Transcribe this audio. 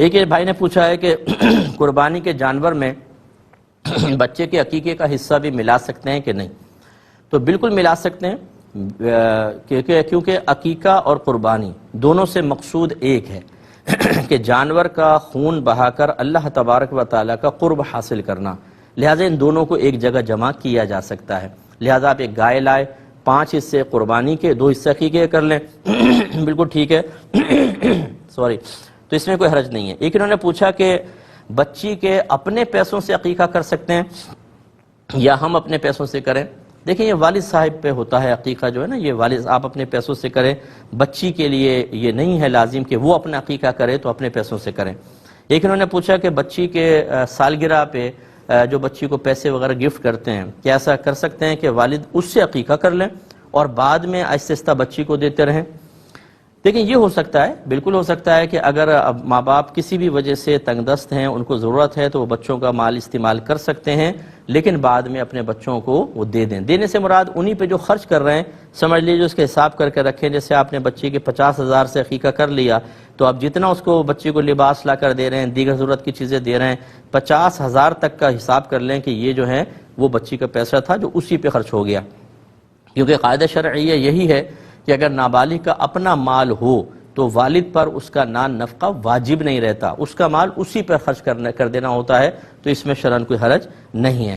ایک بھائی نے پوچھا ہے کہ قربانی کے جانور میں بچے کے عقیقے کا حصہ بھی ملا سکتے ہیں کہ نہیں؟ تو بالکل ملا سکتے ہیں، کیونکہ عقیقہ اور قربانی دونوں سے مقصود ایک ہے کہ جانور کا خون بہا کر اللہ تبارک و تعالیٰ کا قرب حاصل کرنا، لہٰذا ان دونوں کو ایک جگہ جمع کیا جا سکتا ہے۔ لہٰذا آپ ایک گائے لائے، 5 حصے قربانی کے، 2 حصے عقیقے کر لیں بالکل ٹھیک ہے سوری، تو اس میں کوئی حرج نہیں ہے۔ ایک انہوں نے پوچھا کہ بچی کے اپنے پیسوں سے عقیقہ کر سکتے ہیں یا ہم اپنے پیسوں سے کریں؟ دیکھیں یہ والد صاحب پہ ہوتا ہے عقیقہ جو ہے نا، یہ والد آپ اپنے پیسوں سے کریں، بچی کے لیے یہ نہیں ہے لازم کہ وہ اپنا عقیقہ کرے تو اپنے پیسوں سے کریں۔ ایک انہوں نے پوچھا کہ بچی کے سالگرہ پہ جو بچی کو پیسے وغیرہ گفٹ کرتے ہیں، کیا ایسا کر سکتے ہیں کہ والد اس سے عقیقہ کر لیں اور بعد میں آہستہ آہستہ بچی کو دیتے رہیں؟ دیکھیں یہ ہو سکتا ہے، بالکل ہو سکتا ہے کہ اگر ماں باپ کسی بھی وجہ سے تنگ دست ہیں، ان کو ضرورت ہے تو وہ بچوں کا مال استعمال کر سکتے ہیں، لیکن بعد میں اپنے بچوں کو وہ دے دیں۔ دینے سے مراد انہی پہ جو خرچ کر رہے ہیں سمجھ لیجیے اس کے حساب کر کے رکھیں۔ جیسے آپ نے بچے کے 50,000 سے عقیقہ کر لیا تو اب جتنا اس کو بچے کو لباس لا کر دے رہے ہیں، دیگر ضرورت کی چیزیں دے رہے ہیں، 50,000 تک کا حساب کر لیں کہ یہ جو ہے وہ بچی کا پیسہ تھا جو اسی پہ خرچ ہو گیا، کیونکہ قاعدہ شرعیہ یہی ہے کہ اگر نابالغ کا اپنا مال ہو تو والد پر اس کا نان نفقہ واجب نہیں رہتا، اس کا مال اسی پر خرچ کر دینا ہوتا ہے، تو اس میں شرعاً کوئی حرج نہیں ہے۔